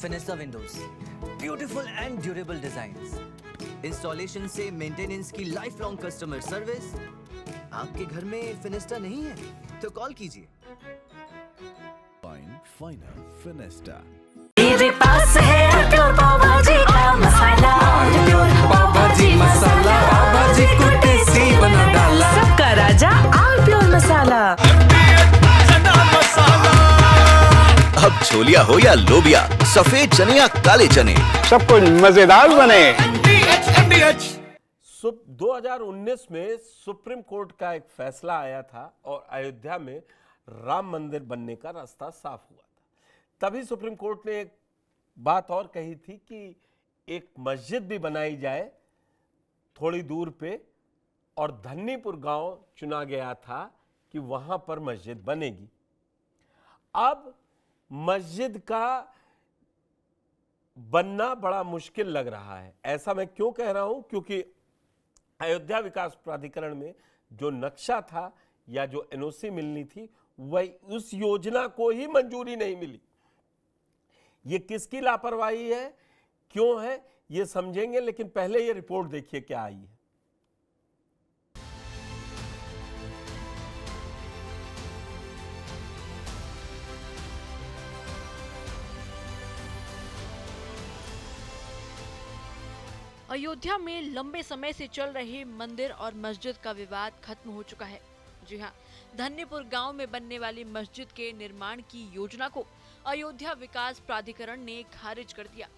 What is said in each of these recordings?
फिनिस्टा windows, beautiful and durable designs, installation से maintenance की life long customer service. आपके घर में फिनिस्टा नहीं है तो कॉल कीजिए। Final Fenesta. मेरे पास है प्योर पाव भाजी का मसाला, प्योर पाव भाजी मसाला, पाव भाजी को टेस्टी बना डाला, सबका राजा आल प्योर मसाला। अब छोलिया हो या लोबिया, सफेद चने या काले चने, सब कुछ मजेदार बने। 2019 में सुप्रीम कोर्ट का एक फैसला आया था और अयोध्या में राम मंदिर बनने का रास्ता साफ हुआ था। तभी सुप्रीम कोर्ट ने एक बात और कही थी कि एक मस्जिद भी बनाई जाए थोड़ी दूर पे, और धन्नीपुर गांव चुना गया था कि वहां पर मस्जिद बनेगी। अब मस्जिद का बनना बड़ा मुश्किल लग रहा है। ऐसा मैं क्यों कह रहा हूं? क्योंकि अयोध्या विकास प्राधिकरण में जो नक्शा था या जो एनओसी मिलनी थी, वही उस योजना को ही मंजूरी नहीं मिली। ये किसकी लापरवाही है, क्यों है, ये समझेंगे, लेकिन पहले ये रिपोर्ट देखिए क्या आई है। अयोध्या में लंबे समय से चल रहे मंदिर और मस्जिद का विवाद खत्म हो चुका है। जी हां, धन्नीपुर गांव में बनने वाली मस्जिद के निर्माण की योजना को अयोध्या विकास प्राधिकरण ने खारिज कर दिया।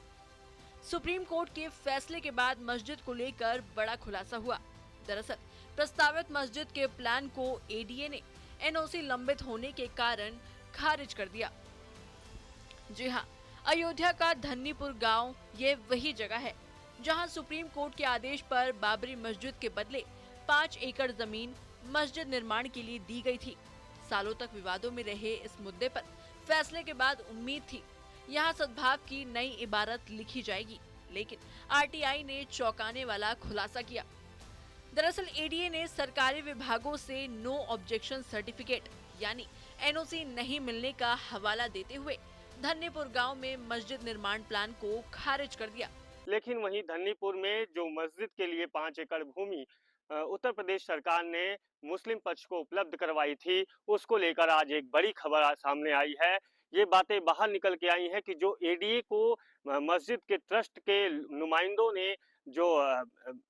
सुप्रीम कोर्ट के फैसले के बाद मस्जिद को लेकर बड़ा खुलासा हुआ। दरअसल प्रस्तावित मस्जिद के प्लान को एडीए ने एनओसी लंबित होने के कारण खारिज कर दिया। जी हां, अयोध्या का धन्नीपुर गांव ये वही जगह है जहां सुप्रीम कोर्ट के आदेश पर बाबरी मस्जिद के बदले 5 एकड़ जमीन मस्जिद निर्माण के लिए दी गई थी। सालों तक विवादों में रहे इस मुद्दे पर फैसले के बाद उम्मीद थी यहां सद्भाव की नई इबारत लिखी जाएगी, लेकिन आरटीआई ने चौंकाने वाला खुलासा किया। दरअसल एडीए ने सरकारी विभागों से नो ऑब्जेक्शन सर्टिफिकेट यानी एनओसी नहीं मिलने का हवाला देते हुए धन्नीपुर गांव में मस्जिद निर्माण प्लान को खारिज कर दिया। लेकिन वहीं धन्नीपुर में जो मस्जिद के लिए 5 एकड़ भूमि उत्तर प्रदेश सरकार ने मुस्लिम पक्ष को उपलब्ध करवाई थी, उसको लेकर आज एक बड़ी खबर सामने आई है। ये बातें बाहर निकल के आई हैं कि जो एडीए को मस्जिद के ट्रस्ट के नुमाइंदों ने जो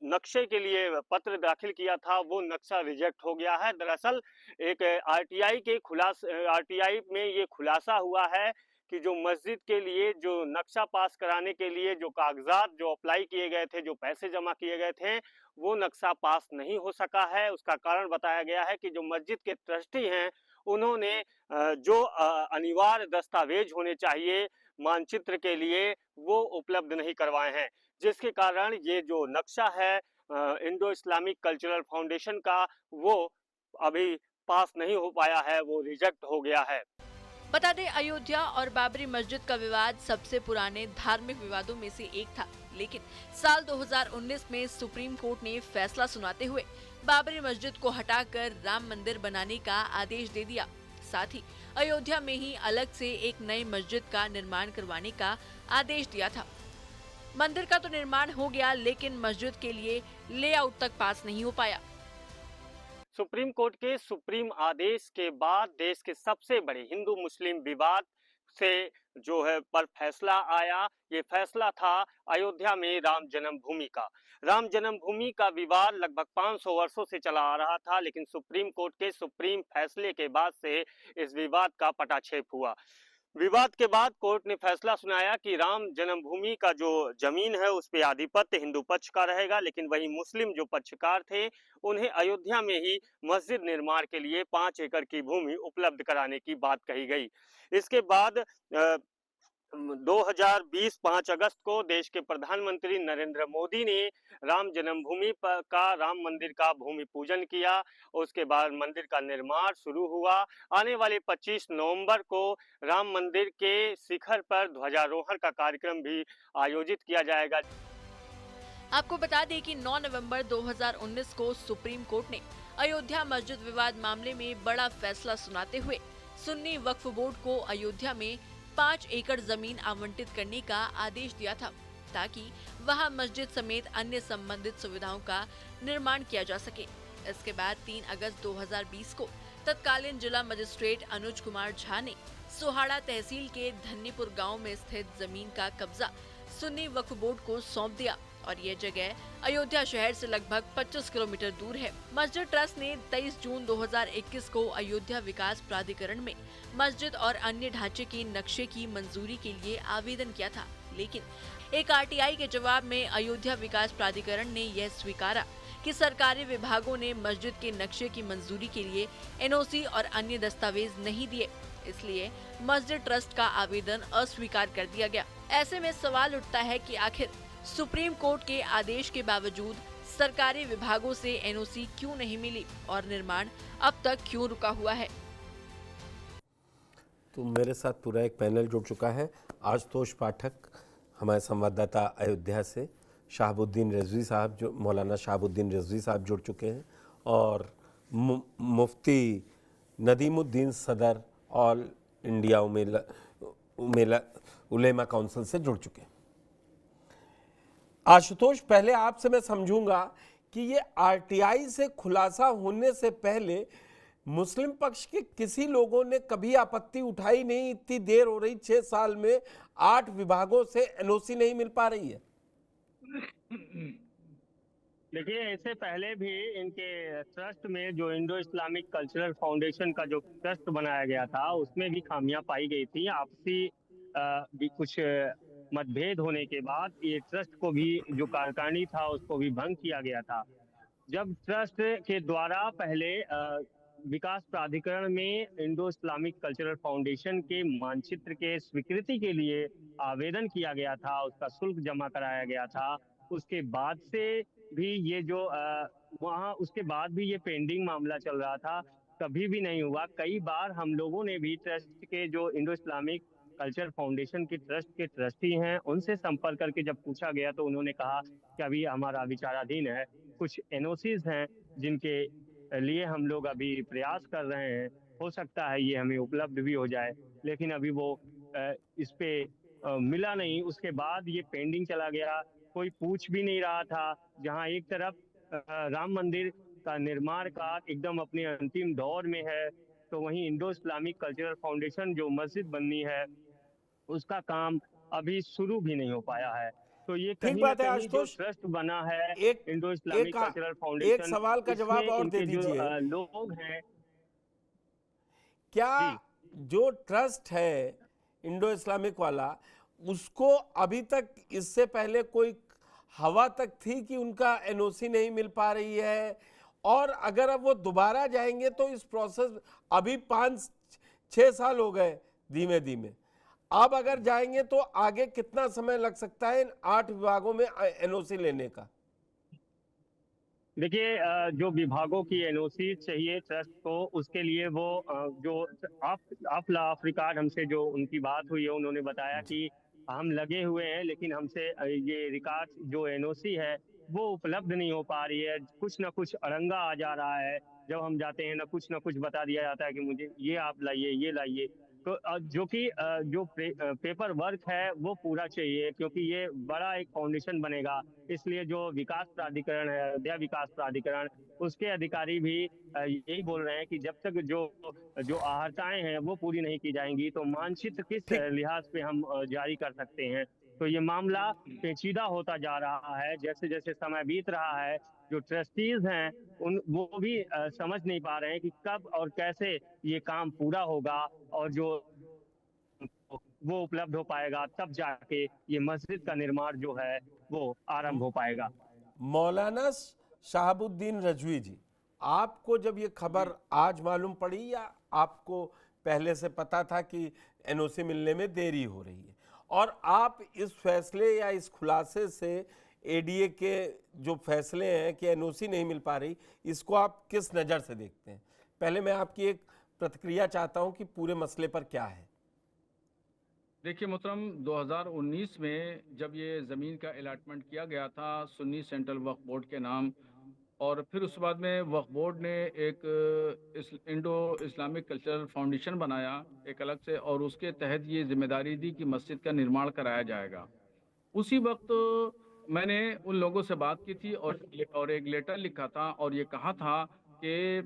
नक्शे के लिए पत्र दाखिल किया था, वो नक्शा रिजेक्ट हो गया है। दरअसल एक आरटीआई में ये खुलासा हुआ है कि जो मस्जिद के लिए जो नक्शा पास कराने के लिए जो कागजात जो अप्लाई किए गए थे, जो पैसे जमा किए गए थे, वो नक्शा पास नहीं हो सका है। उसका कारण बताया गया है कि जो मस्जिद के ट्रस्टी हैं, उन्होंने जो अनिवार्य दस्तावेज होने चाहिए मानचित्र के लिए, वो उपलब्ध नहीं करवाए हैं, जिसके कारण ये जो नक्शा है इंडो इस्लामिक कल्चरल फाउंडेशन का, वो अभी पास नहीं हो पाया है, वो रिजेक्ट हो गया है। बता दें, अयोध्या और बाबरी मस्जिद का विवाद सबसे पुराने धार्मिक विवादों में से एक था, लेकिन साल 2019 में सुप्रीम कोर्ट ने फैसला सुनाते हुए बाबरी मस्जिद को हटाकर राम मंदिर बनाने का आदेश दे दिया। साथ ही अयोध्या में ही अलग से एक नई मस्जिद का निर्माण करवाने का आदेश दिया था। मंदिर का तो निर्माण हो गया, लेकिन मस्जिद के लिए लेआउट तक पास नहीं हो पाया। सुप्रीम कोर्ट के सुप्रीम आदेश के बाद देश के सबसे बड़े हिंदू मुस्लिम विवाद से जो है पर फैसला आया। ये फैसला था अयोध्या में राम जन्मभूमि का। राम जन्मभूमि का विवाद लगभग 500 वर्षों से चला आ रहा था, लेकिन सुप्रीम कोर्ट के सुप्रीम फैसले के बाद से इस विवाद का पटाक्षेप हुआ। विवाद के बाद कोर्ट ने फैसला सुनाया कि राम जन्मभूमि का जो जमीन है उस पे आधिपत्य हिंदू पक्ष का रहेगा, लेकिन वही मुस्लिम जो पक्षकार थे, उन्हें अयोध्या में ही मस्जिद निर्माण के लिए 5 एकड़ की भूमि उपलब्ध कराने की बात कही गई। इसके बाद 2020 5 अगस्त को देश के प्रधानमंत्री नरेंद्र मोदी ने राम जन्मभूमि का राम मंदिर का भूमि पूजन किया। उसके बाद मंदिर का निर्माण शुरू हुआ। आने वाले 25 नवंबर को राम मंदिर के शिखर पर ध्वजारोहण का कार्यक्रम भी आयोजित किया जाएगा। आपको बता दें कि 9 नवंबर 2019 को सुप्रीम कोर्ट ने अयोध्या मस्जिद विवाद मामले में बड़ा फैसला सुनाते हुए सुन्नी वक्फ बोर्ड को अयोध्या में 5 एकड़ जमीन आवंटित करने का आदेश दिया था ताकि वहां मस्जिद समेत अन्य संबंधित सुविधाओं का निर्माण किया जा सके। इसके बाद 3 अगस्त 2020 को तत्कालीन जिला मजिस्ट्रेट अनुज कुमार झा ने सोहाड़ा तहसील के धन्नीपुर गांव में स्थित जमीन का कब्जा सुन्नी वक्फ बोर्ड को सौंप दिया और ये जगह अयोध्या शहर से लगभग 25 किलोमीटर दूर है। मस्जिद ट्रस्ट ने 23 जून 2021 को अयोध्या विकास प्राधिकरण में मस्जिद और अन्य ढांचे के नक्शे की मंजूरी के लिए आवेदन किया था, लेकिन एक आरटीआई के जवाब में अयोध्या विकास प्राधिकरण ने यह स्वीकारा कि सरकारी विभागों ने मस्जिद के नक्शे की मंजूरी के लिए एनओसी और अन्य दस्तावेज नहीं दिए, इसलिए मस्जिद ट्रस्ट का आवेदन अस्वीकार कर दिया गया। ऐसे में सवाल उठता है कि आखिर सुप्रीम कोर्ट के आदेश के बावजूद सरकारी विभागों से एनओसी क्यों नहीं मिली और निर्माण अब तक क्यों रुका हुआ है। तो मेरे साथ पूरा एक पैनल जुड़ चुका है। आशुतोष पाठक हमारे संवाददाता अयोध्या से, शहाबुद्दीन रिजवी साहब जो मौलाना शहाबुद्दीन रिजवी साहब जुड़ चुके हैं और मुफ्ती नदीमुद्दीन सदर ऑल इंडिया उलेमा काउंसिल से जुड़ चुके हैं। आशुतोष, पहले आपसे मैं समझूंगा कि ये आरटीआई से खुलासा होने से पहले मुस्लिम पक्ष के किसी लोगों ने कभी आपत्ति उठाई नहीं? इतनी देर हो रही, 6 साल में 8 विभागों से एनओसी नहीं मिल पा रही है। देखिए, इससे पहले भी इनके ट्रस्ट में जो इंडो इस्लामिक कल्चरल फाउंडेशन का जो ट्रस्ट बनाया गया था उसमें भी खामियां पाई गई थी। आपसी भी कुछ मतभेद होने के बाद ये ट्रस्ट को भी जो कार्यकारिणी था उसको भी भंग किया गया था। जब ट्रस्ट के द्वारा पहले विकास प्राधिकरण में इंडो इस्लामिक कल्चरल फाउंडेशन के मानचित्र के स्वीकृति के लिए आवेदन किया गया था, उसका शुल्क जमा कराया गया था, उसके बाद से भी ये जो वहाँ उसके बाद भी ये पेंडिंग मामला चल रहा था, कभी भी नहीं हुआ। कई बार हम लोगों ने भी ट्रस्ट के जो इंडो इस्लामिक कल्चर फाउंडेशन के ट्रस्ट के ट्रस्टी हैं उनसे संपर्क करके जब पूछा गया तो उन्होंने कहा कि अभी हमारा विचाराधीन है, कुछ एनओसीज हैं जिनके लिए हम लोग अभी प्रयास कर रहे हैं, हो सकता है ये हमें उपलब्ध भी हो जाए, लेकिन अभी वो इस पे मिला नहीं। उसके बाद ये पेंडिंग चला गया, कोई पूछ भी नहीं रहा था। जहां एक तरफ राम मंदिर का निर्माण का एकदम अपने अंतिम दौर में है, तो वहीं इंडो इस्लामिक कल्चरल फाउंडेशन जो मस्जिद बननी है उसका काम अभी शुरू भी नहीं हो पाया है। तो ये कहीं ना कहीं जो ट्रस्ट बना है इंडो इस्लामिक कल्चरल फाउंडेशन, एक सवाल का जवाब और दे दीजिए। लोग हैं क्या जो ट्रस्ट है इंडो इस्लामिक वाला, उसको अभी तक इससे पहले कोई हवा तक थी कि उनका एनओसी नहीं मिल पा रही है? और अगर अब वो दोबारा जाएंगे तो इस प्रोसेस अभी 5-6 साल हो गए धीमे धीमे, अब अगर जाएंगे तो आगे कितना समय लग सकता है इन 8 विभागों में एनओसी लेने का? देखिए, जो विभागों की एनओसी चाहिए ट्रस्ट को, उसके लिए वो जो अफ्रीकान हमसे जो उनकी बात हुई है उन्होंने बताया कि हम लगे हुए हैं, लेकिन हमसे ये रिकॉर्ड जो एनओसी है वो उपलब्ध नहीं हो पा रही है। कुछ ना कुछ अड़ंगा आ जा रहा है, जब हम जाते हैं ना कुछ बता दिया जाता है कि मुझे ये आप लाइए, ये लाइए। तो जो कि जो पेपर वर्क है वो पूरा चाहिए, क्योंकि ये बड़ा एक फाउंडेशन बनेगा। इसलिए जो विकास प्राधिकरण है, अयोध्या विकास प्राधिकरण, उसके अधिकारी भी यही बोल रहे हैं कि जब तक जो आहर्ताएं हैं वो पूरी नहीं की जाएंगी तो मानचित्र किस लिहाज पे हम जारी कर सकते हैं। तो ये मामला पेचीदा होता जा रहा है जैसे जैसे समय बीत रहा है। जो ट्रस्टीज हैं वो भी समझ नहीं पा रहे हैं कि कब और कैसे ये काम पूरा होगा और जो वो उपलब्ध हो पाएगा, तब जाके ये मस्जिद का निर्माण जो है वो आरंभ हो पाएगा। मौलाना शहाबुद्दीन रिजवी जी, आपको जब ये खबर आज मालूम पड़ी या आपको पहले से पता था कि एनओसी मिलने में देरी हो रही है, और आप इस फैसले या इस खुलासे से एडीए के जो फैसले हैं कि एनओसी नहीं मिल पा रही, इसको आप किस नज़र से देखते हैं? पहले मैं आपकी एक प्रतिक्रिया चाहता हूं कि पूरे मसले पर क्या है। देखिए मोहतरम, 2019 में जब ये ज़मीन का अलाटमेंट किया गया था सुन्नी सेंट्रल वक्फ बोर्ड के नाम, और फिर उसके बाद में वक्फ बोर्ड ने एक इंडो इस्लामिक कल्चरल फाउंडेशन बनाया एक अलग से, और उसके तहत ये जिम्मेदारी दी कि मस्जिद का निर्माण कराया जाएगा। उसी वक्त मैंने उन लोगों से बात की थी और एक लेटर लिखा था और ये कहा था कि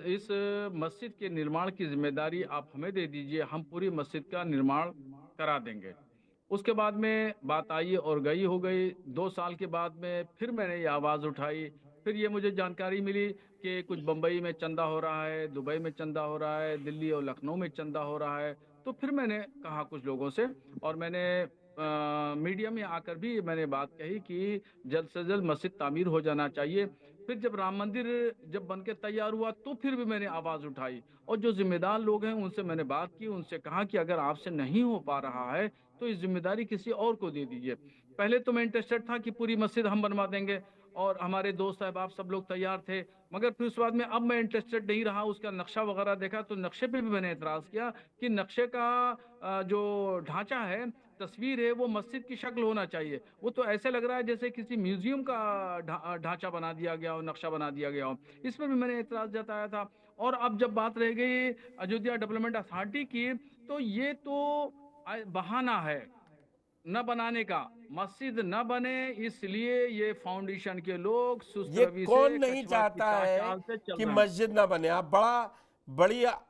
इस मस्जिद के निर्माण की जिम्मेदारी आप हमें दे दीजिए, हम पूरी मस्जिद का निर्माण करा देंगे। उसके बाद में बात आई और गई हो गई। 2 साल के बाद में फिर मैंने ये आवाज़ उठाई। फिर ये मुझे जानकारी मिली कि कुछ बम्बई में चंदा हो रहा है, दुबई में चंदा हो रहा है, दिल्ली और लखनऊ में चंदा हो रहा है। तो फिर मैंने कहा कुछ लोगों से, और मैंने मीडिया में आकर भी मैंने बात कही कि जल्द से जल्द मस्जिद तामीर हो जाना चाहिए। फिर जब राम मंदिर जब बन के तैयार हुआ तो फिर भी मैंने आवाज़ उठाई, और जो जिम्मेदार लोग हैं उनसे मैंने बात की, उनसे कहा कि अगर आपसे नहीं हो पा रहा है तो इस जिम्मेदारी किसी और को दे दीजिए। पहले तो मैं इंटरेस्टेड था कि पूरी मस्जिद हम बनवा देंगे, और हमारे दोस्त साहब सब लोग तैयार थे, मगर फिर उस बाद में अब मैं इंटरेस्टेड नहीं रहा। उसका नक्शा वगैरह देखा तो नक्शे पे भी मैंने एतराज़ किया कि नक्शे का जो ढांचा है, तस्वीर है, वो मस्जिद की शक्ल होना चाहिए। वो तो ऐसे लग रहा है जैसे किसी म्यूजियम का ढांचा बना दिया गया हो, नक्शा बना दिया गया हो। इस पर भी मैंने एतराज़ जताया था। और अब जब बात रह गई अयोध्या डेवलपमेंट अथॉरिटी की, तो ये तो बहाना है न बनाने का। मस्जिद न बने इसलिए ये फाउंडेशन के लोग सुस्त ये रवि से कौन नहीं कछुआ की चाहता है चाल से चल कि रहे हैं। मस्जिद ना बने? आप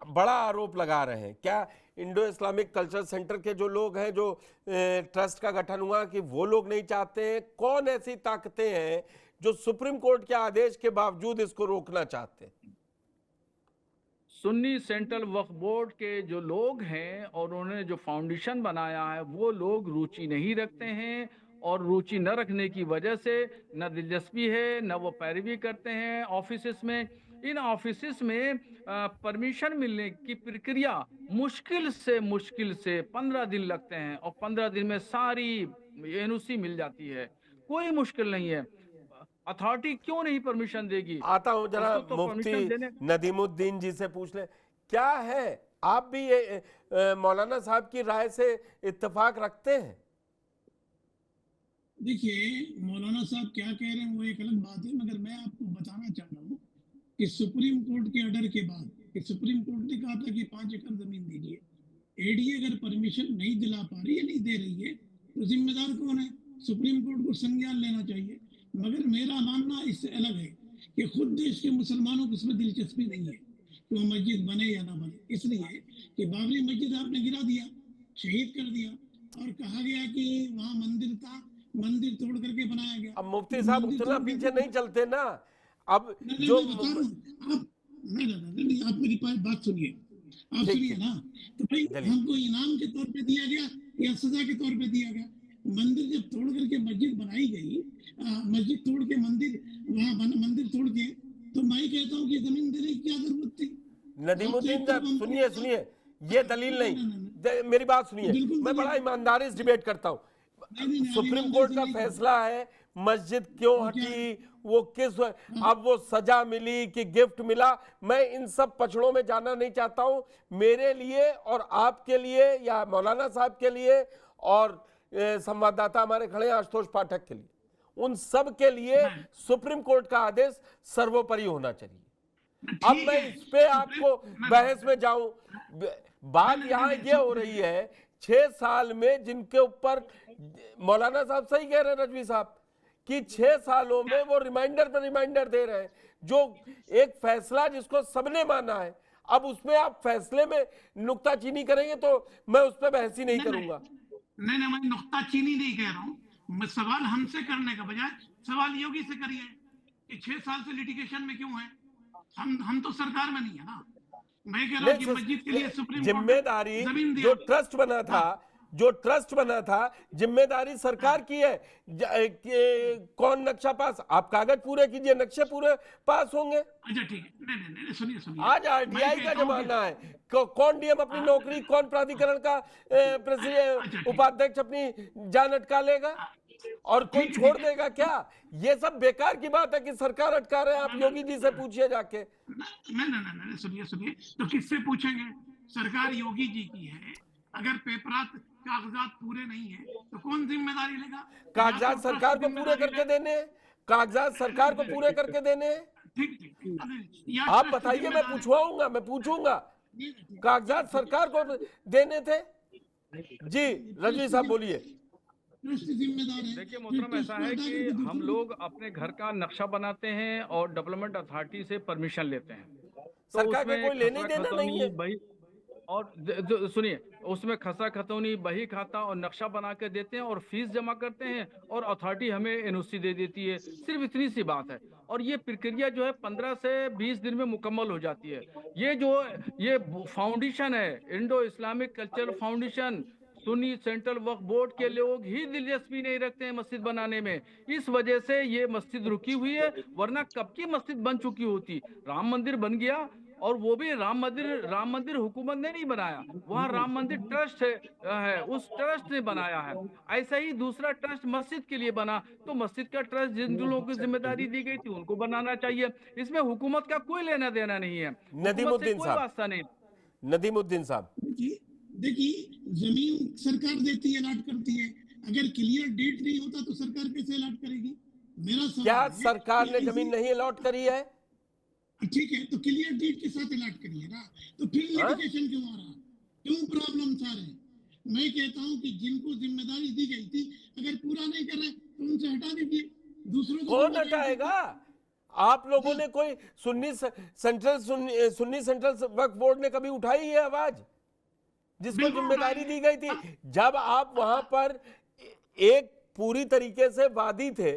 बड़ा आरोप लगा रहे हैं। क्या इंडो इस्लामिक कल्चर सेंटर के जो लोग हैं, जो ट्रस्ट का गठन हुआ, कि वो लोग नहीं चाहते हैं? कौन ऐसी ताकतें हैं जो सुप्रीम कोर्ट के आदेश के बावजूद इसको रोकना चाहते हैं? सुन्नी सेंट्रल वक्फ बोर्ड के जो लोग हैं और उन्होंने जो फाउंडेशन बनाया है, वो लोग रुचि नहीं रखते हैं, और रुचि न रखने की वजह से न दिलचस्पी है, न वो पैरवी करते हैं ऑफिसेस में। इन ऑफिसेस में परमिशन मिलने की प्रक्रिया मुश्किल से 15 दिन लगते हैं, और 15 दिन में सारी एनओसी मिल जाती है। कोई मुश्किल नहीं है। अथॉरिटी क्यों नहीं परमिशन देगी? आता हूं जरा उसको तो मुफ्ती permission देने- नदीमुद्दीन जी से पूछ ले, क्या है, आप भी ये मौलाना साहब की राय से इत्तेफाक रखते हैं? देखिए, मौलाना साहब क्या कह रहे हैं वो एक अलग बात है, मगर मैं आपको बताना चाह रहा हूँ कि सुप्रीम कोर्ट के ऑर्डर के बाद कि सुप्रीम कोर्ट ने कहा था कि 5 एकड़ जमीन दीजिए, एडीए अगर परमिशन नहीं दिला पा रही है, नहीं दे रही है, तो जिम्मेदार कौन है? सुप्रीम कोर्ट को संज्ञान लेना चाहिए। मगर मेरा मानना इससे अलग है कि खुद देश के मुसलमानों को इसमें दिलचस्पी नहीं है कि वो मस्जिद बने या ना बने, इसलिए कि बाबरी मस्जिद आपने गिरा दिया, शहीद कर दिया, और कहा गया कि वहाँ मंदिर था, मंदिर तोड़ करके बनाया गया। अब मुफ्ती साहब मंदिर उतना तोड़ पीछे करके- नहीं चलते ना। अब नहीं, जो मैं बता रहा हूं, आप नहीं, आप मेरी बात सुनिए, आप ठीक सुनिए है। ना। तो भाई चलिए। हमको इनाम के तौर पे दिया गया या सजा के तौर पे दिया गया? मंदिर जब तोड़ करके मस्जिद बनाई गई, मस्जिद तोड़ के मंदिर वहाँ मंदिर तोड़ के, तो मैं कहता हूँ कि जमीन देने की क्या जरूरत थी? नदीमुद्दीन आप तो साहब एक सुनिए तरफ सुनिए, ये दलील नहीं, मेरी बात सुनिए। बिल्कुल मैं बड़ा ईमानदारी से डिबेट करता हूँ। नहीं, सुप्रीम कोर्ट का फैसला है, मस्जिद क्यों हटी, वो किस, अब वो सजा मिली कि गिफ्ट मिला, मैं इन सब पचड़ों में जाना नहीं चाहता हूं। मेरे लिए और आपके लिए या मौलाना साहब के लिए और संवाददाता हमारे खड़े हैं आशुतोष पाठक के लिए, उन सब के लिए सुप्रीम कोर्ट का आदेश सर्वोपरि होना चाहिए। अब मैं इस पे आपको बहस में जाऊं, बात यहाँ ये हो रही है 6 साल में जिनके ऊपर, मौलाना साहब सही कह रहे हैं रजवी साहब, कि 6 सालों में वो रिमाइंडर पर रिमाइंडर दे रहे हैं, जो एक फैसला जिसको सबने माना है, अब उसमें आप फैसले में नुक्ताचीनी करेंगे तो मैं उस पर बहस ही नहीं करूंगा। नहीं, मैं नुक्ताचीनी नहीं कह रहा हूँ। सवाल हमसे करने का बजाय सवाल योगी से करिए कि 6 साल से लिटिगेशन में क्यों है? हम तो सरकार में नहीं है ना। मैं कह रहा हूँ कि मस्जिद के लिए सुप्रीम कोर्ट जिम्मेदारी जमीन दिया। जो ट्रस्ट बना था, जिम्मेदारी सरकार की है। कौन नक्शा पास, आप कागज पूरे कीजिए, नक्शे पूरे पास होंगे। अच्छा ठीक है, नहीं, सुनिए। आज आरटीआई का जमाना है, कौन डीएम अपनी नौकरी, कौन प्राधिकरण का उपाध्यक्ष अपनी जान अटका लेगा और कोई छोड़ देगा क्या? ये सब बेकार की बात है कि सरकार अटका रहे हैं। आप योगी जी से पूछिए जाके। नहीं, सुनिए, तो किससे पूछेंगे? सरकार योगी जी की है। अगर पेपरात कागजात पूरे नहीं है तो कौन जिम्मेदारी लेगा? कागजात सरकार को पूरे करके देने, कागजात सरकार को पूरे करके देने हैं? ठीक ठीक, या आप ट्रस्ट बताइए, मैं जिम्मेदार है। पूछवाऊंगा, मैं पूछूंगा। कागजात सरकार को देने थे। जी रजवी साहब बोलिए। ट्रस्ट जिम्मेदार है। देखिए मोहतरम, फिर ऐसा ट्रस्ट है को हटा कि करके हम दूसरे लोग अपने घर का नक्शा बनाते हैं और डेवलपमेंट अथॉरिटी से परमिशन लेते हैं, तो सरकार का उसमें कोई लेना ही खसरा देना नहीं है। खतौनी बही और सुनिए, उसमें खसरा खतौनी बही खाता और नक्शा बना के देते हैं और फीस जमा करते हैं और अथॉरिटी हमें एनओसी दे देती है। सिर्फ इतनी सी बात है और ये प्रक्रिया जो है 15 से 20 दिन में मुकम्मल हो जाती है। ये फाउंडेशन है, Indo Islamic cultural foundation, Sunni central Waqf board के लोग ही दिलचस्पी नहीं रखते हैं मस्जिद बनाने में। इस वजह से ये मस्जिद रुकी हुई है, वरना कब की मस्जिद बन चुकी होती। राम मंदिर बन गया और वो भी राम मंदिर हुकूमत ने नहीं बनाया, वहाँ राम मंदिर ट्रस्ट है, उस ट्रस्ट ने बनाया है। ऐसा ही दूसरा ट्रस्ट मस्जिद के लिए बना, तो मस्जिद का ट्रस्ट जिन लोगों को जिम्मेदारी दी गई थी उनको बनाना चाहिए। इसमें हुकूमत का कोई लेना देना नहीं है, हुकूमत से नदीमुद्दीन कोई साहब, वास्ता नहीं। नदीमुद्दीन साहब, देखिए जमीन सरकार देती है, अलॉट करती है। अगर क्लियर डेट नहीं होता तो सरकार कैसे अलॉट करेगी? मेरा सवाल क्या है सरकार कि ने ऐसी- जमीन नहीं अलॉट करी है? ठीक है, तो क्लियर डेट के साथ अलॉट करिए ना, तो फिर हाँ? लिटिगेशन क्यों आ रहा? क्यों प्रॉब्लम आ रहे हैं? मैं कहता हूं कि जिनको जिम्मेदारी दी गई थी, अगर पूरा नहीं कर रहे तो उनसे हटा दीजिए, दूसरों को कौन जिम्मेदारी हटाएगा? दीजिए। आप लोगों ने कोई सुन्नी सेंट्रल वक्फ बोर्ड ने कभी उठाई है आवाज, जिसको बिल्कुल जिम्मेदारी उठाई दी गई थी? जब आप वहां पर एक पूरी तरीके से वादी थे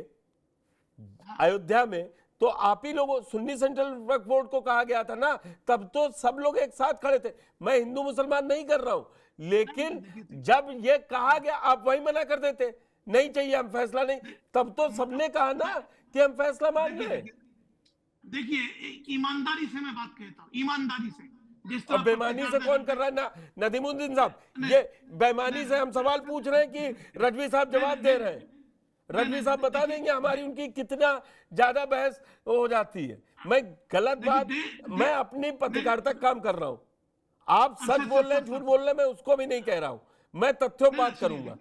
अयोध्या में, तो आप ही लोगों, सुन्नी सेंट्रल वक्फ बोर्ड को कहा गया था ना, तब तो सब लोग एक साथ खड़े थे। मैं हिंदू मुसलमान नहीं कर रहा हूं, लेकिन जब ये कहा गया आप वही मना कर देते, नहीं चाहिए, हम फैसला नहीं। तब तो सबने कहा ना कि हम फैसला मान रहे। देखिए ईमानदारी से मैं बात कहता हूँ, ईमानदारी से। जिस तरह अब बेईमानी से कौन कर रहा है ना? नदीमुद्दीन साहब, ये बेईमानी से हम सवाल पूछ रहे हैं कि रजवी साहब जवाब दे रहे हैं? रजवी साहब बता देंगे हमारी उनकी कितना ज्यादा बहस हो जाती है। मैं गलत बात, मैं अपनी पत्रकारिता का काम कर रहा हूं। आप सच बोल रहे हैं, झूठ बोल रहे हैं, मैं उसको भी नहीं कह रहा हूं, मैं तथ्यों पर बात करूंगा।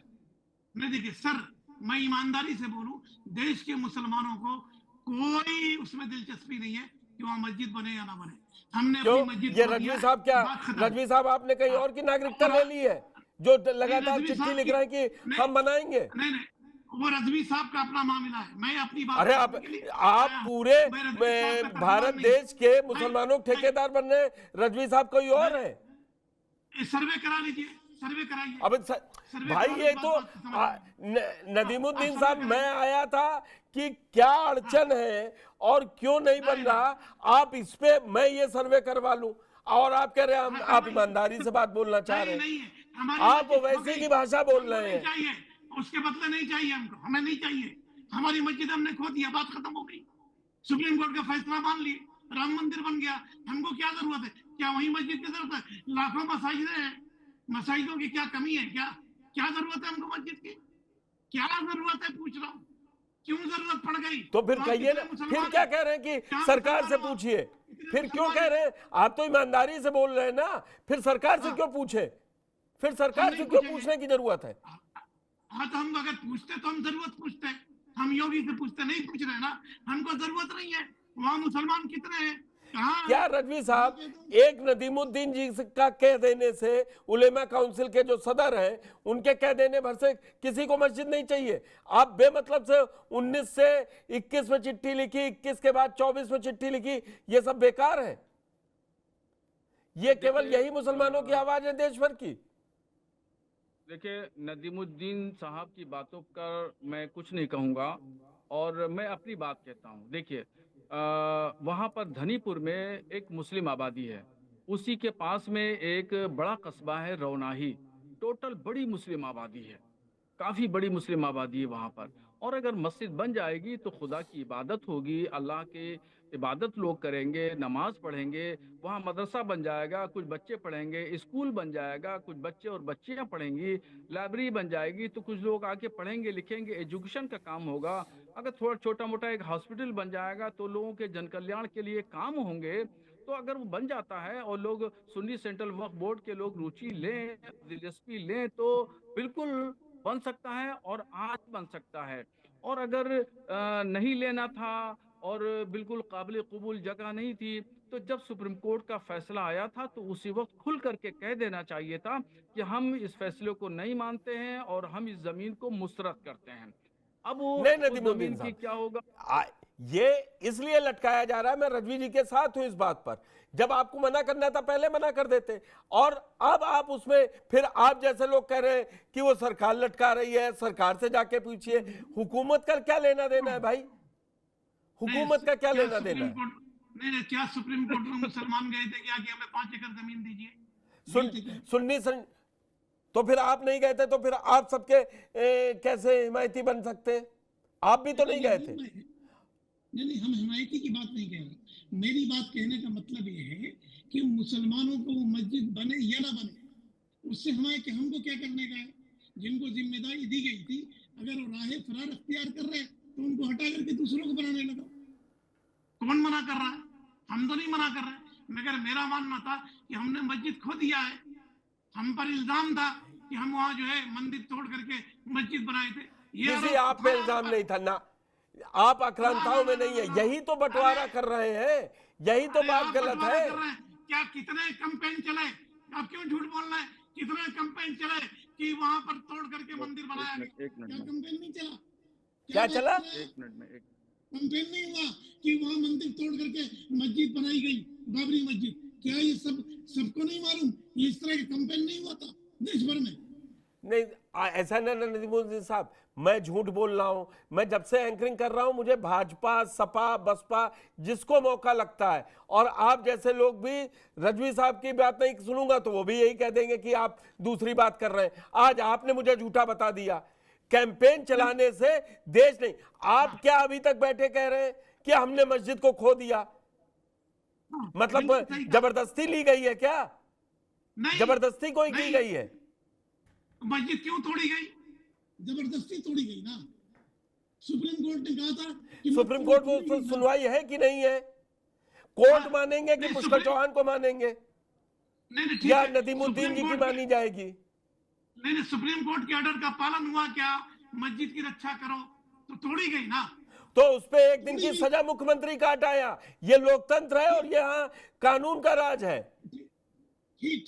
नहीं देखिए सर, मैं ईमानदारी से बोलूं, देश के मुसलमानों को कोई उसमें दिलचस्पी नहीं है कि वहाँ मस्जिद बने या ना बने। हमने क्यों? अपनी मस्जिद ये बना दिया, रजवी साहब क्या, बात खत्म। रजवी साहब आपने कहीं और की नागरिकता ले ली है, जो लगातार रजवी चिट्ठी साहब लिख रहे हैं कि नहीं, हम बनाएंगे? नहीं नहीं, वो रजवी साहब का अपना मामला है, मैं अपनी बात अरे आप करने के लिए आप आया हूं। पूरे मैं रजवी साहब का भारत तरफदार नहीं। देश के मुसलमानों के ठेकेदार बन रहे हैं, रजवी साहब कोई और है? सर्वे करा लीजिए, सर्वे कराइए। अब सर्वे भाई कराने ये के तो बाद बात समझ नदीमुद्दीन आप साहब, समझ मैं आया था कि क्या अड़चन है और क्यों नहीं बन रहा, आप इस पे मैं ये सर्वे करवा लूं, और आप कह रहे हैं आप ईमानदारी से बात बोलना चाह रहे नहीं हैं। है, हमारी आप मस्जिद हो वैसे गई, की भाषा बोल हमको रहे नहीं हैं। चाहिए, उसके बदले नहीं चाहिए हमको, हमें नहीं चाहिए। हमारी मस्जिद हमने खो दिया, बात खत्म हो गई। सुप्रीम कोर्ट का फैसला मान लिए, राम मंदिर बन गया, हमको क्या जरूरत है? क्या वही मस्जिद की जरूरत है? लाखों मसाजिदें हैं, मसाजिदों की क्या कमी है? क्या क्या जरूरत है हमको मस्जिद की? क्या जरूरत है पूछ रहा हूँ, क्यों जरूरत पड़ गई? तो फिर आप कहिए ना, कितने फिर मुसलमान क्या हैं? कह रहे हैं कि क्या सरकार से मुसलमान हो? पूछिए? कितने फिर क्यों मुसलमान कह हैं? रहे हैं? आप तो ईमानदारी से बोल रहे हैं ना, फिर सरकार से क्यों पूछे? फिर सरकार से नहीं क्यों पूछेंगे। पूछने की जरूरत है? हाँ तो हम अगर पूछते तो हम जरूरत पूछते, हम योगी से पूछते, नहीं पूछ रहे ना, हमको जरूरत नहीं है। वहाँ मुसलमान कितने हैं, कहाँ क्या हैं? रजवी साहब, एक नदीमुद्दीन जी का कह देने से, उलेमा काउंसिल के जो सदर हैं, उनके कह देने भर से किसी को मस्जिद नहीं चाहिए? आप बेमतलब से 19 से 21 में चिट्ठी लिखी, 21 के बाद 24 में चिट्ठी लिखी, ये सब बेकार है? ये केवल यही मुसलमानों की आवाज है देश भर की? देखिए नदीमुद्दीन साहब की बातों पर मैं कुछ नहीं कहूँगा और मैं अपनी बात कहता हूँ। देखिए वहाँ पर धनीपुर में एक मुस्लिम आबादी है, उसी के पास में एक बड़ा कस्बा है रौनाही, टोटल बड़ी मुस्लिम आबादी है, काफ़ी बड़ी मुस्लिम आबादी है वहाँ पर। और अगर मस्जिद बन जाएगी तो खुदा की इबादत होगी, अल्लाह के इबादत लोग करेंगे, नमाज पढ़ेंगे, वहाँ मदरसा बन जाएगा, कुछ बच्चे पढ़ेंगे, स्कूल बन जाएगा, कुछ बच्चे और बच्चियाँ पढ़ेंगी, लाइब्रेरी बन जाएगी तो कुछ लोग आके पढ़ेंगे लिखेंगे, एजुकेशन का काम होगा। अगर थोड़ा छोटा मोटा एक हॉस्पिटल बन जाएगा तो लोगों के जन कल्याण के लिए काम होंगे। तो अगर वो बन जाता है और लोग सुन्नी सेंट्रल वक्फ बोर्ड के लोग रुचि लें, दिलचस्पी लें, तो बिल्कुल बन सकता है और आज बन सकता है। और अगर नहीं लेना था और बिल्कुल काबिल कबूल जगह नहीं थी, तो जब सुप्रीम कोर्ट का फैसला आया था तो उसी वक्त खुल करके कह देना चाहिए था कि हम इस फैसले को नहीं मानते हैं और हम इस जमीन को मुस्तरद करते हैं। अब वो नहीं उस नदीमुद्दीन जमीन की साहब, क्या होगा? ये इसलिए लटकाया जा रहा है, मैं रजवी जी के साथ हूं इस बात पर। जब आपको मना करना था पहले मना कर देते, और अब आप उसमें फिर आप जैसे लोग कह रहे हैं कि वो सरकार लटका रही है, सरकार से जाके पूछिए। हुकूमत का क्या लेना देना है भाई? हुकूमत का क्या लेना देना है? नहीं, क्या सुप्रीम कोर्ट में मुसलमान गए थे क्या कि हमें 5 एकड़ जमीन दीजिए? सुन्नी तो फिर आप नहीं गए थे, तो फिर आप सबके कैसे हिमायती बन सकते हैं? आप भी तो नहीं गए थे। नहीं, हम हिमायती की बात नहीं कह रहे। मेरी बात कहने का मतलब ये है कि मुसलमानों को वो मस्जिद बने या ना बने, उससे हमारे कि हमको क्या करने का है? जिनको जिम्मेदारी दी गई थी, अगर वो राह फरार अख्तियार कर रहे हैं तो उनको हटा करके दूसरों को बनाने लगा। कौन मना कर रहा है? हम तो नहीं मना कर रहे, मगर मेरा मानना था कि हमने मस्जिद खो दिया है। हम पर इल्जाम था कि हम वहाँ जो है मंदिर तोड़ करके मस्जिद बनाए थे। ये किसी आप पे इल्जाम नहीं था ना, आप आक्रांताओं में नहीं है, यही तो बंटवारा कर रहे हैं, यही तो बात गलत है। क्या कितने कैंपेन चले? आप क्यों झूठ बोल रहे हैं? कितने कैंपेन चले कि वहां पर तोड़ करके मंदिर बनाया गया? क्या कैंपेन नहीं चला? क्या चला? एक मिनट में कैंपेन नहीं हुआ कि वहां मंदिर तोड़ करके मस्जिद बनाई गई, बाबरी मस्जिद? क्या ये सबको नहीं मालूम? इस तरह का कैंपेन नहीं हुआ था देश भर में? नहीं, ऐसा ना नदीमुद्दीन साहब, मैं झूठ बोल रहा हूं। मैं जब से एंकरिंग कर रहा हूं, मुझे भाजपा, सपा, बसपा जिसको मौका लगता है, और आप जैसे लोग भी रजवी साहब की बात नहीं सुनूंगा तो वो भी यही कह देंगे कि आप दूसरी बात कर रहे हैं। आज आपने मुझे झूठा बता दिया। कैंपेन चलाने से देश नहीं, आप क्या अभी तक बैठे कह रहे हैं कि हमने मस्जिद को खो दिया? मतलब जबरदस्ती ली गई है क्या? जबरदस्ती कोई की गई है? मस्जिद क्यों तोड़ी गई? जबरदस्ती तोड़ी गई ना। सुप्रीम कोर्ट ने कहा था कि सुप्रीम कोर्ट को सुनवाई है कि नहीं है? कोर्ट मानेंगे कि पुष्कर चौहान को मानेंगे, या नदीमुद्दीन जी की मानी जाएगी? नहीं, सुप्रीम कोर्ट के ऑर्डर का पालन हुआ क्या? मस्जिद की रक्षा करो तो तोड़ी गई ना। तो उस पे 1 दिन की सजा मुख्यमंत्री काट आया। ये लोकतंत्र है और यहाँ कानून का राज है। ठीक।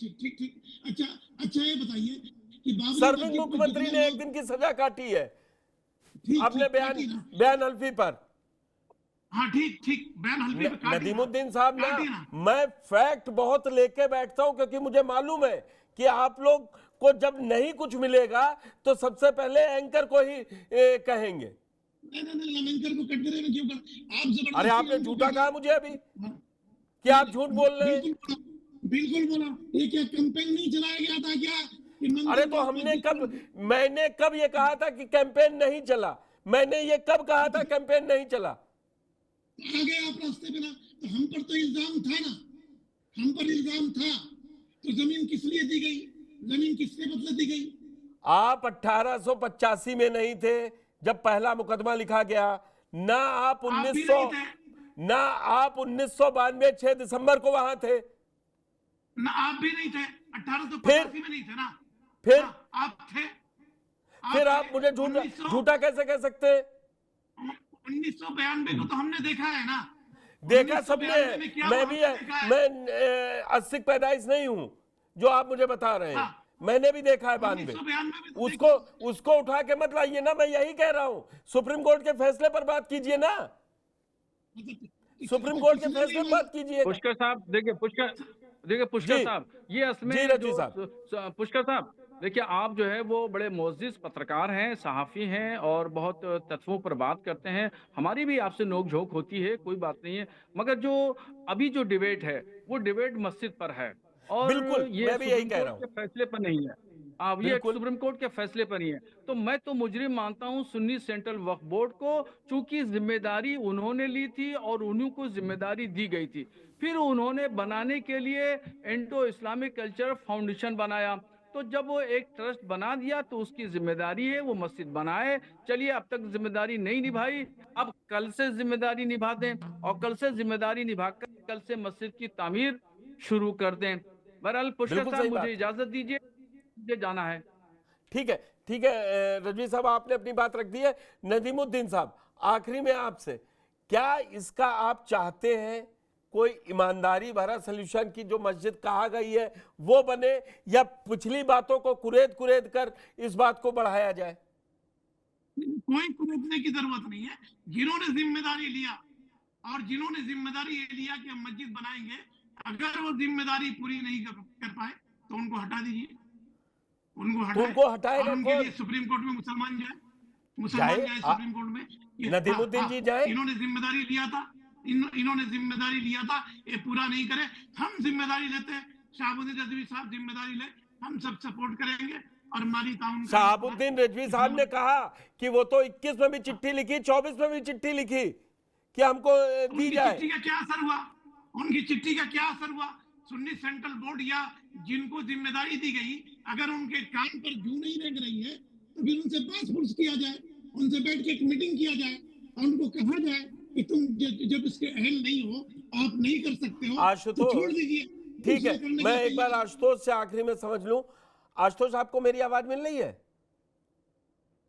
अच्छा ये बताइए कि सर्विंग मुख्यमंत्री ने 1 दिन की सजा काटी है अपने बयान हल्फी पर। हाँ ठीक, बयान हल्फी पर काटी। नदीमुद्दीन साहब ना, मैं फैक्ट बहुत लेके बैठता हूं, क्योंकि मुझे मालूम है कि आप लोग को जब नहीं कुछ मिलेगा तो सबसे पहले एंकर को ही कहेंगे। नहीं, एंकर को कटघरे में क्यों कर? अरे आपने झूठा कहा मुझे अभी कि आप झूठ बोल रहे हैं। बिल्कुल बोला। ये क्या कैंपेन नहीं चलाया गया था क्या? अरे तो मैंने कब ये कहा था कि कैंपेन नहीं चला? मैंने ये कब कहा था कैंपेन नहीं चला? आ गए आप रास्ते पे ना, तो हम पर तो इल्जाम था ना, हम पर इल्जाम था। तो जमीन किस लिए दी गई? जमीन किसके बदले दी गई? आप 1885 में नहीं थे जब पहला मुकदमा लिखा गया, ना आप 1992 6 दिसंबर को वहां थे ना। आप भी नहीं थे 1885 में, नहीं थे ना। फिर आप थे। फिर आप मुझे झूठा कैसे कह सकते हैं? 1992 को तो हमने देखा है ना। देखा सबने है। मैं भी मैं 80 पैदाइश नहीं हूं जो आप मुझे बता रहे हैं। मैंने भी देखा है 92। उसको उठा के मत लाइए ना, मैं यही कह रहा हूं। सुप्रीम कोर्ट के फैसले पर बात कीजिए ना, सुप्रीम कोर्ट के फैसले पर बात कीजिए। पुष्कर साहब देखिए, पुष्कर साहब, ये असमें पुष्कर साहब देखिए, आप जो है वो बड़े मोअज़्ज़िज़ पत्रकार हैं, सहाफ़ी हैं और बहुत तथ्यों पर बात करते हैं। हमारी भी आपसे नोक झोंक होती है, कोई बात नहीं है, मगर जो अभी जो डिबेट है वो डिबेट मस्जिद पर है, और बिल्कुल, ये मैं भी यही कह रहा हूं, के फैसले पर नहीं है। अब ये सुप्रीम कोर्ट के फैसले पर ही है। तो मैं तो मुजरिम मानता हूं सुन्नी सेंट्रल वक्फ बोर्ड को, चूंकि जिम्मेदारी उन्होंने ली थी और उन्हीं को जिम्मेदारी दी गई थी। फिर उन्होंने बनाने के लिए इंडो इस्लामिक कल्चर फाउंडेशन बनाया, तो जब वो एक ट्रस्ट बना दिया तो उसकी जिम्मेदारी है वो मस्जिद बनाए। चलिए, अब तक जिम्मेदारी नहीं निभाई, अब कल से जिम्मेदारी निभा दें, और कल से जिम्मेदारी निभाकर कल से मस्जिद की तामीर शुरू कर दें। बहरहाल पुष्कर साहब, मुझे इजाजत दीजिए, मुझे जाना है। ठीक है, ठीक है रजवी साहब, आपने अपनी बात रख दी है। नदीमुद्दीन साहब, आखिरी में आपसे, क्या इसका आप चाहते हैं कोई ईमानदारी भरा सलूशन की जो मस्जिद कहा गई है वो बने, या पिछली बातों को कुरेद कर इस बात को बढ़ाया जाए? कोई कुरेदने की जरूरत नहीं है। जिन्होंने जिम्मेदारी लिया और जिन्होंने जिम्मेदारी ये लिया कि हम मस्जिद बनाएंगे, अगर वो जिम्मेदारी पूरी नहीं कर पाए तो उनको हटा दीजिए, उनको हटाएगा उनके लिए सुप्रीम कोर्ट में मुसलमान जाए सुप्रीम कोर्ट में। नदीमुद्दीन जी जाए। इन्होंने जिम्मेदारी लिया था, ये पूरा नहीं करे, हम जिम्मेदारी लेते हैं। शहाबुद्दीन रिजवी साहब जिम्मेदारी ले, हम सब सपोर्ट करेंगे और माली ताउन। शहाबुद्दीन रिजवी साहब ने कहा कि वो तो 21 में भी चिट्ठी लिखी, 24 में भी चिट्ठी लिखी कि हमको दी जाए। चिट्ठी का क्या असर हुआ? उनकी चिट्ठी का क्या असर हुआ? सुन्नी सेंट्रल बोर्ड या जिनको जिम्मेदारी दी गई, अगर उनके काम पर जू नहीं लग रही है तो फिर उनसे पास किया जाए, उनसे बैठ के एक मीटिंग किया जाए और उनको कहा जाए कि तुम जब इसके अहल नहीं हो, आप नहीं कर सकते हो, आशुतोष, तो छोड़ दीजिए। ठीक है, मैं एक बार आशुतोष से आखिरी में समझ लूं। आशुतोष, आपको मेरी आवाज मिल रही है?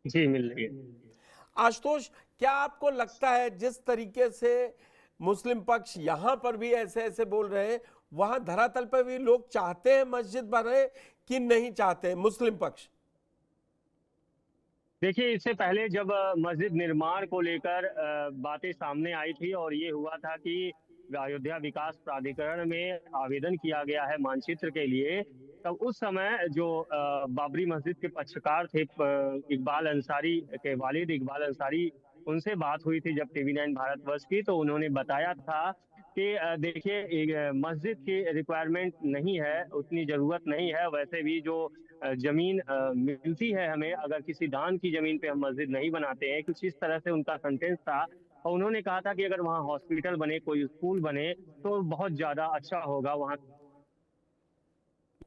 जी मिल रही है। आशुतोष, क्या आपको लगता है जिस तरीके से मुस्लिम पक्ष यहाँ पर भी ऐसे बोल रहे हैं, वहां धरातल पर भी लोग चाहते हैं मस्जिद बने कि नहीं चाहते मुस्लिम पक्ष? देखिए, इससे पहले जब मस्जिद निर्माण को लेकर बातें सामने आई थी और ये हुआ था कि अयोध्या विकास प्राधिकरण में आवेदन किया गया है मानचित्र के लिए, तब उस समय जो बाबरी मस्जिद के पक्षकार थे इकबाल अंसारी के वालिद इकबाल अंसारी, उनसे बात हुई थी जब TV9 भारतवर्ष की, तो उन्होंने बताया था कि देखिए मस्जिद की रिक्वायरमेंट नहीं है, उतनी ज़रूरत नहीं है। वैसे भी जो ज़मीन मिलती है हमें, अगर किसी दान की ज़मीन पे हम मस्जिद नहीं बनाते हैं, कुछ इस तरह से उनका सेंटेंस था। और उन्होंने कहा था कि अगर वहाँ हॉस्पिटल बने, कोई स्कूल बने तो बहुत ज़्यादा अच्छा होगा वहाँ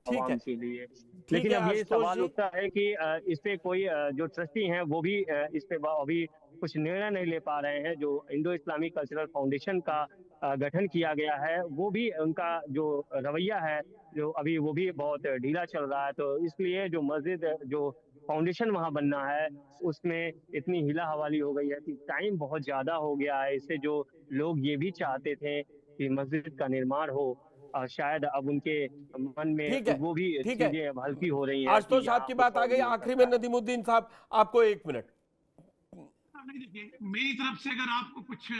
के लिए। लेकिन अब ये सवाल उठता है कि इस पे कोई जो ट्रस्टी हैं वो भी इस पे अभी कुछ निर्णय नहीं ले पा रहे हैं। जो इंडो इस्लामिक कल्चरल फाउंडेशन का गठन किया गया है, वो भी उनका जो रवैया है जो अभी वो भी बहुत ढीला चल रहा है। तो इसलिए जो मस्जिद जो फाउंडेशन वहाँ बनना है उसमें इतनी हिला हवाली हो गई है कि टाइम बहुत ज़्यादा हो गया है। इससे जो लोग ये भी चाहते थे कि मस्जिद का निर्माण हो, शायद अब उनके मन में वो भी चीजें हल्की हो रही हैं। आशुतोष, आपकी बात आ गई। आखिरी में नदीमुद्दीन साहब, आपको 1 मिनट। देखिए, मेरी तरफ से अगर आपको कुछ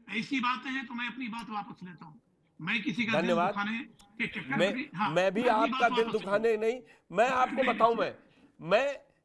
ऐसी बातें हैं तो मैं अपनी बात वापस लेता हूँ। मैं किसी का दिल दुखाने के चक्कर में मैं भी आपका दिल दुखाने नहीं, मैं आपको बताऊं,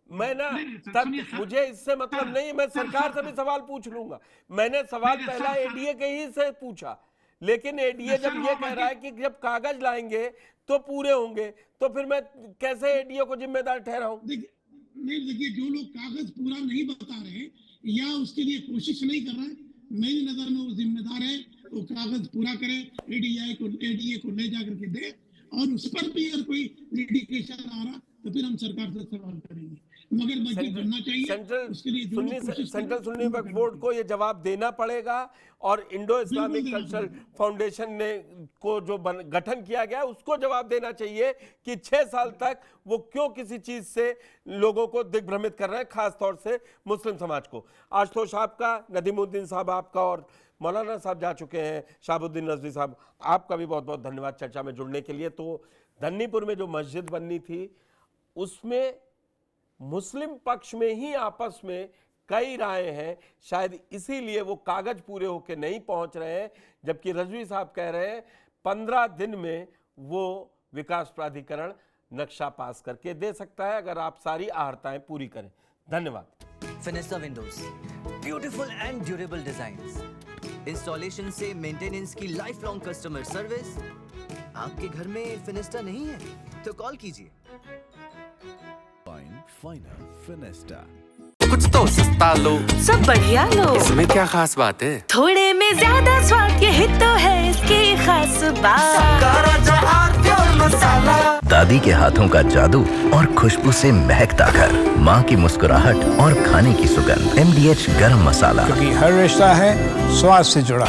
मैं ना तब मुझे इससे मतलब नहीं, मैं सरकार से भी सवाल पूछ लूंगा। मैंने सवाल पहला एडीए के ही से पूछा, लेकिन एडीए जब ये कह रहा है कि जब कागज लाएंगे तो पूरे होंगे, तो फिर मैं कैसे एडीए को जिम्मेदार ठहराऊं? देखिए, जो लोग कागज पूरा नहीं बता रहे या उसके लिए कोशिश नहीं कर रहे, मेरी नजर में वो जिम्मेदार है, वो कागज पूरा करे, एडीए को ले जाकर के दे, और उस पर भी अगर कोई लिटिगेशन आ रहा तो फिर हम सरकार से सवाल करेंगे। मगर मस्जिद बनना चाहिए, सेंट्रल सुन्नी वक्फ बोर्ड को ये जवाब देना पड़ेगा, और इंडो इस्लामिक कल्चरल फाउंडेशन ने को जो गठन किया गया उसको जवाब देना चाहिए कि 6 साल तक वो क्यों किसी चीज से लोगों को दिग्भ्रमित कर रहे हैं, खास तौर से मुस्लिम समाज को। आशुतोष आपका, नदीमुद्दीन साहब आपका, और मौलाना साहब जा चुके हैं, शहाबुद्दीन रिजवी साहब, आपका भी बहुत बहुत धन्यवाद चर्चा में जुड़ने के लिए। तो धन्नीपुर में जो मस्जिद बननी थी उसमें मुस्लिम पक्ष में ही आपस में कई राय हैं, शायद इसीलिए वो कागज पूरे होके नहीं पहुंच रहे हैं, जबकि रिजवी साहब कह रहे हैं 15 दिन में वो विकास प्राधिकरण नक्शा पास करके दे सकता है, अगर आप सारी आहर्ताएं पूरी करें। धन्यवाद। Fenesta windows, beautiful and durable designs, installation से मेंटेनेंस की लाइफ लॉन्ग कस्टमर सर्विस। आपके घर में फिनिस्टा नहीं है तो कॉल कीजिए। Final Fenesta. कुछ तो सस्ता लो, सब बढ़िया लो, इसमें क्या खास बात है? थोड़े में ज्यादा स्वाद, यही तो है इसकी खास बात। मसाला, दादी के हाथों का जादू और खुशबू से महकता घर, माँ की मुस्कुराहट और खाने की सुगंध। MDH गरम मसाला, क्योंकि हर रिश्ता है स्वाद से जुड़ा।